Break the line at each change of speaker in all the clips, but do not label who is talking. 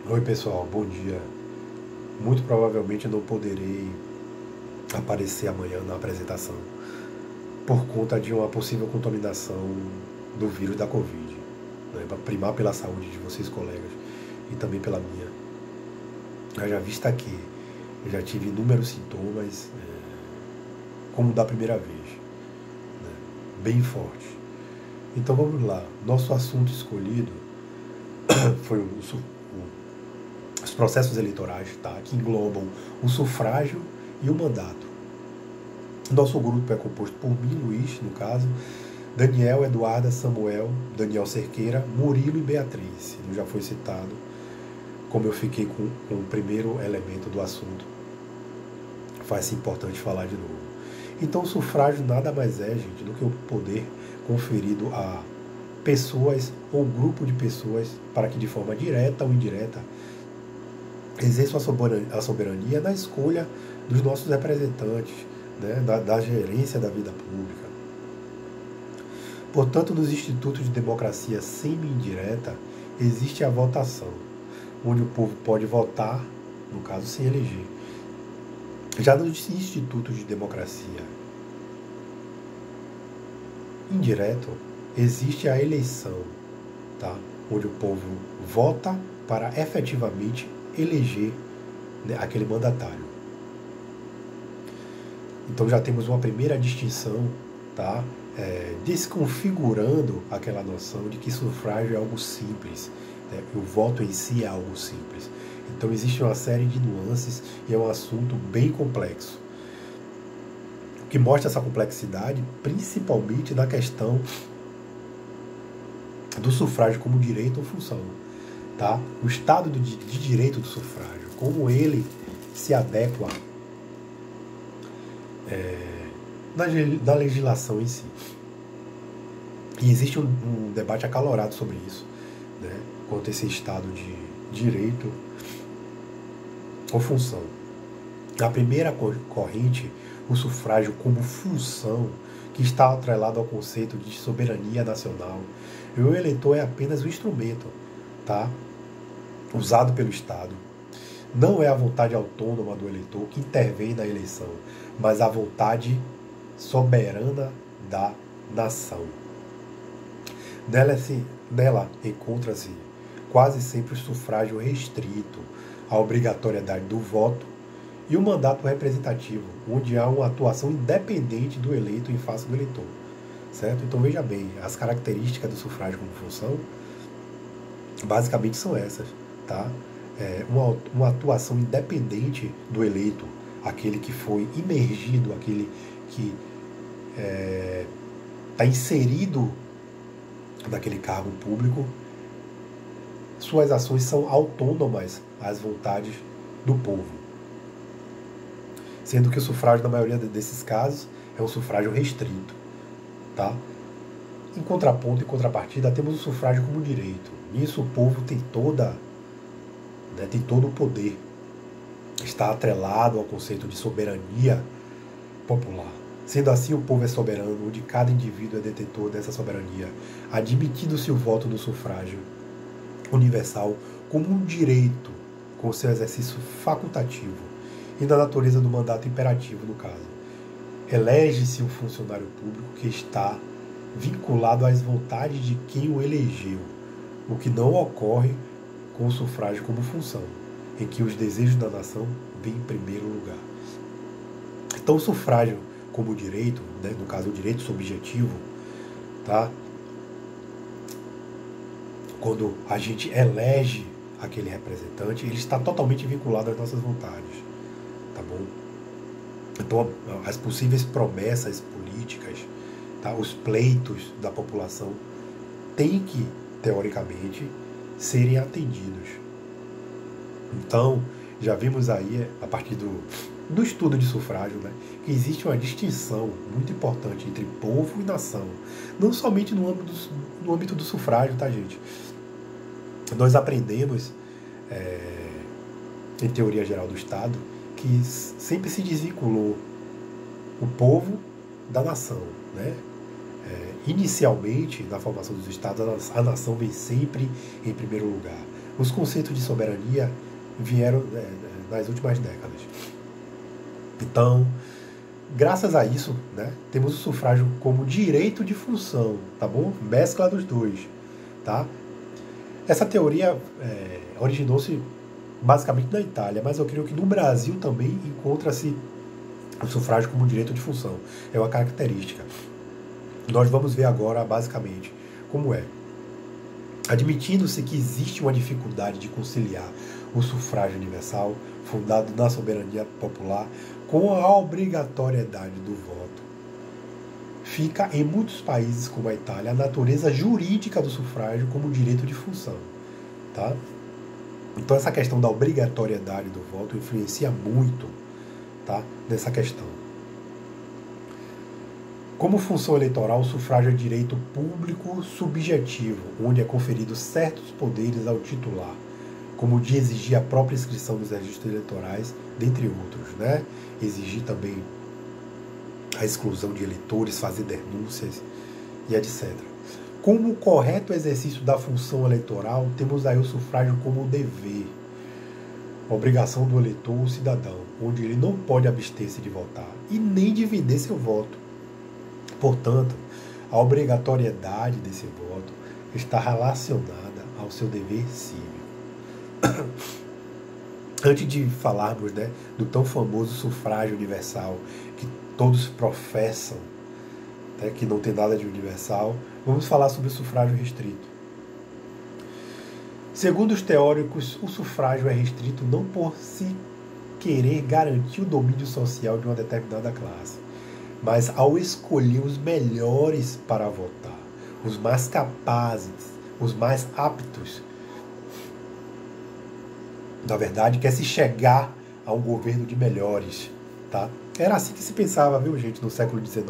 Oi pessoal, bom dia. Muito provavelmente não poderei aparecer amanhã na apresentação por conta de uma possível contaminação do vírus da Covid, né? Para primar pela saúde de vocês, colegas, e também pela minha. Já vista que eu já tive inúmeros sintomas, como da primeira vez, né? Bem forte. Então vamos lá. Nosso assunto escolhido foi os processos eleitorais, tá? Que englobam o sufrágio e o mandato. Nosso grupo é composto por mim, Luiz, no caso, Daniel, Eduarda, Samuel, Daniel Cerqueira, Murilo e Beatriz. Ele já foi citado, como eu fiquei com o primeiro elemento do assunto. Faz-se importante falar de novo. Então o sufrágio nada mais é, gente, do que o poder conferido a pessoas ou grupo de pessoas para que de forma direta ou indireta exerçam a soberania na escolha dos nossos representantes, né, da gerência da vida pública. Portanto, nos institutos de democracia semi-indireta, existe a votação, onde o povo pode votar, no caso, sem eleger. Já nos institutos de democracia indireto, existe a eleição, tá? Onde o povo vota para efetivamente eleger, né, aquele mandatário. Então já temos uma primeira distinção, tá? Desconfigurando aquela noção de que sufrágio é algo simples, né? O voto em si é algo simples. Então existe uma série de nuances e é um assunto bem complexo. O que mostra essa complexidade, principalmente na questão do sufrágio como direito ou função, tá? O estado de direito do sufrágio, como ele se adequa na legislação em si. E existe um debate acalorado sobre isso, né, quanto a esse estado de direito ou função. Na primeira corrente, o sufrágio como função, que está atrelado ao conceito de soberania nacional. E o eleitor é apenas um instrumento, tá, usado pelo Estado. Não é a vontade autônoma do eleitor que intervém na eleição, mas a vontade soberana da nação. Nela encontra-se quase sempre o sufrágio restrito, a obrigatoriedade do voto e o mandato representativo, onde há uma atuação independente do eleito em face do eleitor. Certo? Então veja bem, as características do sufrágio como função basicamente são essas, tá? Uma atuação independente do eleito, aquele que foi imergido, aquele que está inserido naquele cargo público. Suas ações são autônomas às vontades do povo, sendo que o sufrágio, na maioria desses casos, é um sufrágio restrito, tá? Em contraponto e contrapartida, temos o sufrágio como direito. Nisso o povo tem todo o poder. Está atrelado ao conceito de soberania popular. Sendo assim, o povo é soberano, onde cada indivíduo é detentor dessa soberania, admitindo-se o voto do sufrágio universal como um direito, com seu exercício facultativo, e na natureza do mandato imperativo, no caso. Elege-se um funcionário público que está vinculado às vontades de quem o elegeu, o que não ocorre com o sufrágio como função, em que os desejos da nação vêm em primeiro lugar. Então o sufrágio como direito, né, no caso o direito subjetivo, tá? Quando a gente elege aquele representante, ele está totalmente vinculado às nossas vontades, tá bom? Então as possíveis promessas políticas, tá, os pleitos da população têm que, teoricamente, serem atendidos. Então, já vimos aí, a partir do estudo de sufrágio, né, que existe uma distinção muito importante entre povo e nação. Não somente no âmbito do sufrágio, tá, gente? Nós aprendemos, em teoria geral do Estado, que sempre se desvinculou o povo da nação, né? Inicialmente, na formação dos estados, a nação vem sempre em primeiro lugar. Os conceitos de soberania vieram nas últimas décadas. Então, graças a isso, né, temos o sufrágio como direito de função, tá bom? Mescla dos dois, tá? Essa teoria originou-se basicamente na Itália, mas eu creio que no Brasil também encontra-se o sufrágio como direito de função. É uma característica. Nós vamos ver agora, basicamente, como é. Admitindo-se que existe uma dificuldade de conciliar o sufrágio universal, fundado na soberania popular, com a obrigatoriedade do voto, fica em muitos países como a Itália a natureza jurídica do sufrágio como direito de função, tá? Então essa questão da obrigatoriedade do voto influencia muito, tá, nessa questão. Como função eleitoral, o sufrágio é direito público subjetivo, onde é conferido certos poderes ao titular, como de exigir a própria inscrição nos registros eleitorais, dentre outros, né? Exigir também a exclusão de eleitores, fazer denúncias e etc. Como o correto exercício da função eleitoral, temos aí o sufrágio como dever, obrigação do eleitor ou cidadão, onde ele não pode abster-se de votar e nem de vender seu voto. Portanto, a obrigatoriedade desse voto está relacionada ao seu dever cívico. Antes de falarmos, né, do tão famoso sufrágio universal que todos professam, né, que não tem nada de universal, vamos falar sobre o sufrágio restrito. Segundo os teóricos, o sufrágio é restrito não por se querer garantir o domínio social de uma determinada classe, mas ao escolher os melhores para votar, os mais capazes, os mais aptos. Na verdade, quer se chegar a um governo de melhores, tá? Era assim que se pensava, viu, gente, no século XIX,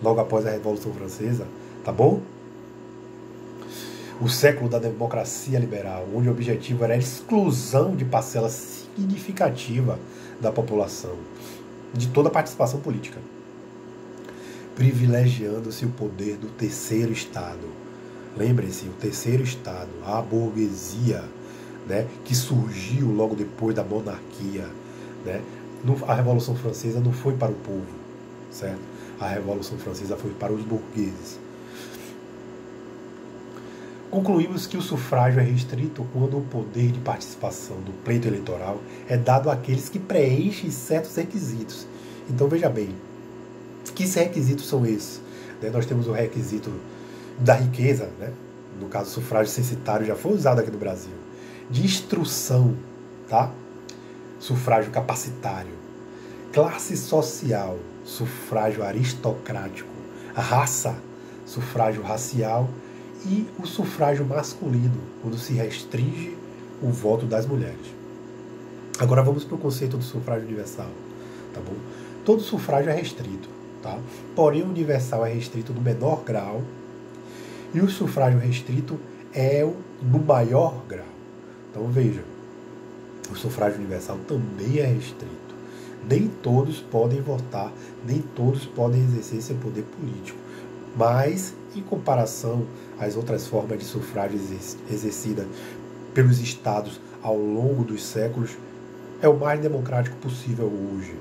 logo após a Revolução Francesa, tá bom? O século da democracia liberal, onde o objetivo era a exclusão de parcela significativa da população, de toda a participação política, privilegiando-se o poder do terceiro Estado. Lembrem-se, o terceiro Estado, a burguesia, né, que surgiu logo depois da monarquia, né? A Revolução Francesa não foi para o povo, certo? A Revolução Francesa foi para os burgueses. Concluímos que o sufrágio é restrito quando o poder de participação do pleito eleitoral é dado àqueles que preenchem certos requisitos. Então veja bem, que requisitos são esses? Nós temos o requisito da riqueza, né? No caso, o sufrágio censitário já foi usado aqui no Brasil. De instrução, tá? Sufrágio capacitário. Classe social, sufrágio aristocrático. Raça, sufrágio racial. E o sufrágio masculino, quando se restringe o voto das mulheres. Agora vamos para o conceito do sufrágio universal, tá bom? Todo sufrágio é restrito, tá? Porém, o universal é restrito no menor grau e o sufrágio restrito é no maior grau. Então veja, o sufrágio universal também é restrito. Nem todos podem votar, nem todos podem exercer seu poder político. Mas, em comparação às outras formas de sufrágio exercida pelos estados ao longo dos séculos, é o mais democrático possível hoje.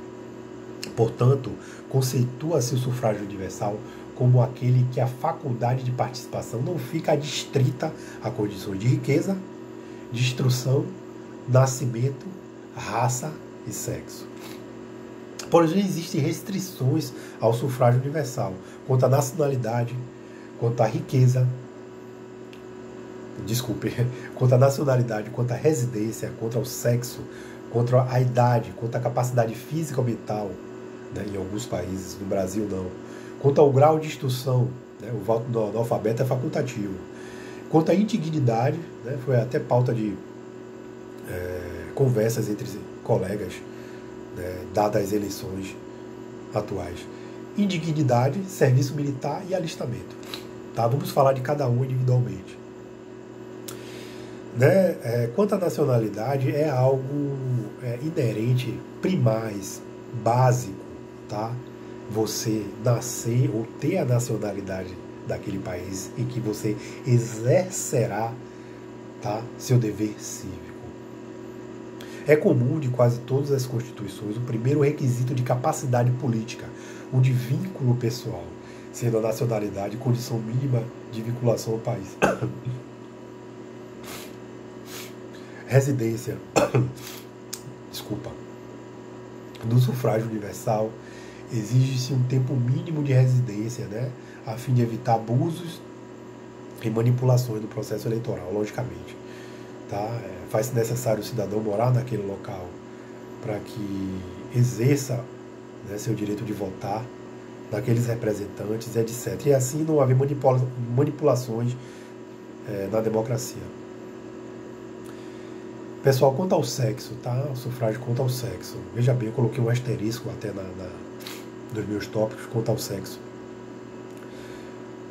Portanto, conceitua-se o sufrágio universal como aquele que a faculdade de participação não fica adstrita a condições de riqueza, de instrução, nascimento, raça e sexo. Porém, existem restrições ao sufrágio universal quanto à nacionalidade, quanto à riqueza, quanto à nacionalidade, quanto à residência, quanto ao sexo, quanto à idade, quanto à capacidade física ou mental, né, em alguns países, no Brasil não. Quanto ao grau de instrução, né, o voto do analfabeto é facultativo. Quanto à indignidade, né, foi até pauta de conversas entre colegas, dadas as eleições atuais. Indignidade, serviço militar e alistamento. Tá? Vamos falar de cada um individualmente. Quanto à nacionalidade, é algo inerente, primaz, básico. Tá? Você nascer ou ter a nacionalidade daquele país em que você exercerá tá? Seu dever cívico. É comum de quase todas as constituições o primeiro requisito de capacidade política, o de vínculo pessoal, sendo a nacionalidade condição mínima de vinculação ao país. Residência, desculpa, no sufrágio universal, exige-se um tempo mínimo de residência, né, a fim de evitar abusos e manipulações do processo eleitoral, logicamente. Tá? Faz-se necessário o cidadão morar naquele local para que exerça, né, seu direito de votar naqueles representantes, etc. E assim não haver manipulações na democracia. Pessoal, quanto ao sexo, tá? O sufrágio quanto ao sexo. Veja bem, eu coloquei um asterisco até nos meus tópicos quanto ao sexo.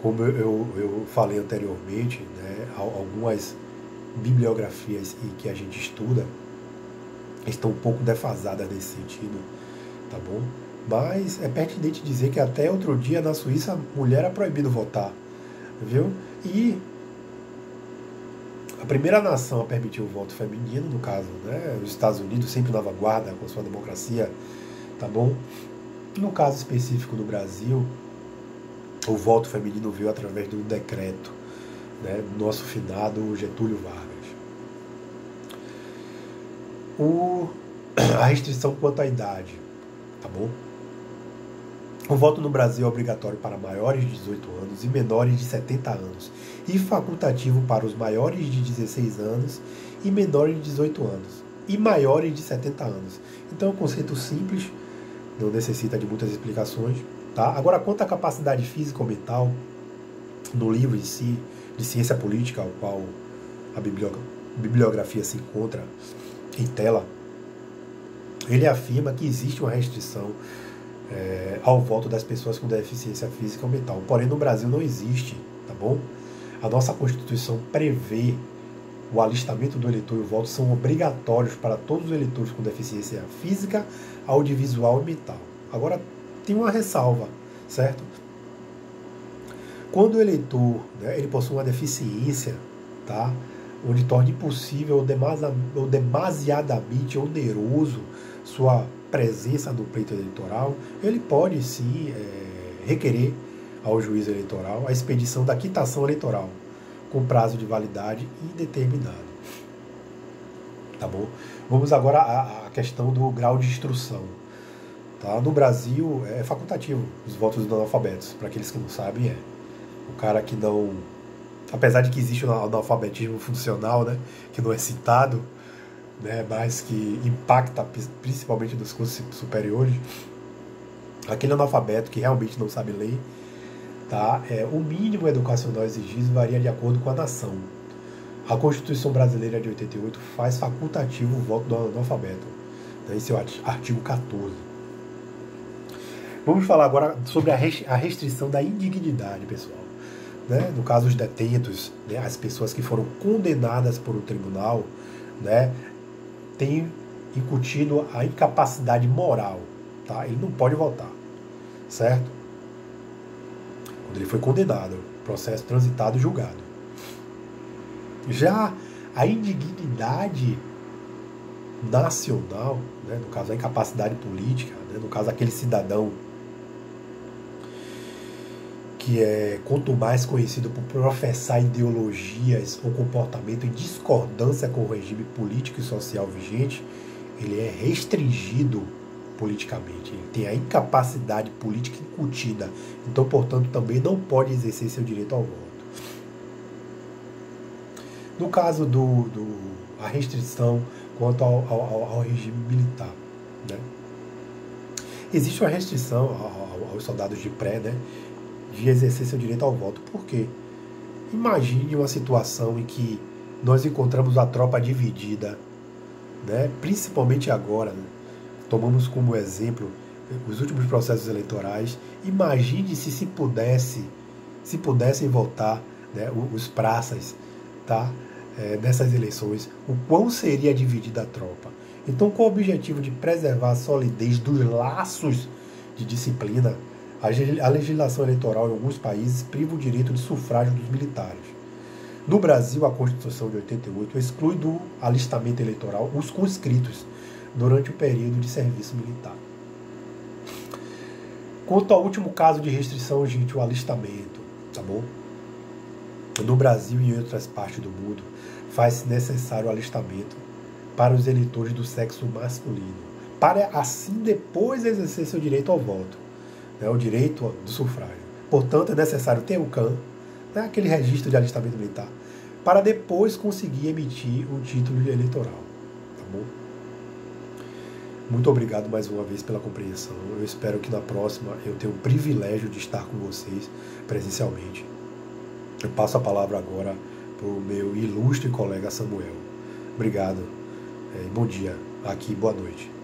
Como eu falei anteriormente, né, algumas bibliografias em que a gente estuda estão um pouco defasadas nesse sentido, tá bom? Mas é pertinente dizer que até outro dia na Suíça a mulher era proibido votar, viu? E a primeira nação a permitir o voto feminino, no caso, né, os Estados Unidos, sempre na vanguarda com sua democracia, tá bom? No caso específico do Brasil, o voto feminino veio através de um decreto, né, do nosso finado Getúlio Vargas. A restrição quanto à idade, tá bom? O voto no Brasil é obrigatório para maiores de 18 anos e menores de 70 anos, e facultativo para os maiores de 16 anos e menores de 18 anos, e maiores de 70 anos. Então é um conceito simples, não necessita de muitas explicações. Tá? Agora, quanto à capacidade física ou mental, no livro em si, de ciência política, ao qual a bibliografia se encontra em tela, ele afirma que existe uma restrição ao voto das pessoas com deficiência física ou mental. Porém, no Brasil não existe, tá bom? A nossa Constituição prevê o alistamento do eleitor e o voto são obrigatórios para todos os eleitores com deficiência física, audiovisual e mental. Agora, tem uma ressalva, certo? Quando o eleitor, né, ele possui uma deficiência, tá, onde torna impossível ou demasiadamente oneroso sua presença no pleito eleitoral, ele pode sim requerer ao juiz eleitoral a expedição da quitação eleitoral com prazo de validade indeterminado. Tá bom? Vamos agora à questão do grau de instrução. Tá? No Brasil é facultativo os votos dos analfabetos, para aqueles que não sabem, o cara que não, apesar de que existe o analfabetismo funcional, né, que não é citado, né, mas que impacta principalmente nos cursos superiores, aquele analfabeto que realmente não sabe ler, tá, o mínimo educacional exigido varia de acordo com a nação. A Constituição Brasileira de 88 faz facultativo o voto do analfabeto, né, em seu artigo 14. Vamos falar agora sobre a restrição da indignidade, pessoal. Né? No caso, os detentos, né, as pessoas que foram condenadas por um tribunal, né, têm incutido a incapacidade moral. Tá? Ele não pode votar, certo? Quando ele foi condenado, processo transitado e julgado. Já a indignidade nacional, né, no caso a incapacidade política, né, no caso aquele cidadão que é quanto mais conhecido por professar ideologias ou comportamento em discordância com o regime político e social vigente, ele é restringido politicamente, ele tem a incapacidade política incutida, então, portanto, também não pode exercer seu direito ao voto. No caso a restrição quanto ao regime militar, né? Existe uma restrição aos soldados de pré, né, de exercer seu direito ao voto. Por quê? Imagine uma situação em que nós encontramos a tropa dividida, né? Principalmente agora, né? Tomamos como exemplo os últimos processos eleitorais. Imagine se pudessem votar, né, os praças, tá? Nessas eleições, o quão seria dividida a tropa. Então, com o objetivo de preservar a solidez dos laços de disciplina, a legislação eleitoral em alguns países priva o direito de sufrágio dos militares. No Brasil, a Constituição de 88 exclui do alistamento eleitoral os conscritos durante o período de serviço militar. Quanto ao último caso de restrição, gente, o alistamento, tá bom? No Brasil e em outras partes do mundo, faz-se necessário o alistamento para os eleitores do sexo masculino, para assim depois exercer seu direito ao voto, né, o direito do sufrágio. Portanto, é necessário ter o CAN, né, aquele registro de alistamento militar, para depois conseguir emitir um título eleitoral. Tá bom? Muito obrigado mais uma vez pela compreensão. Eu espero que na próxima eu tenha o privilégio de estar com vocês presencialmente. Eu passo a palavra agora para o meu ilustre colega Samuel. Obrigado e bom dia. Aqui, boa noite.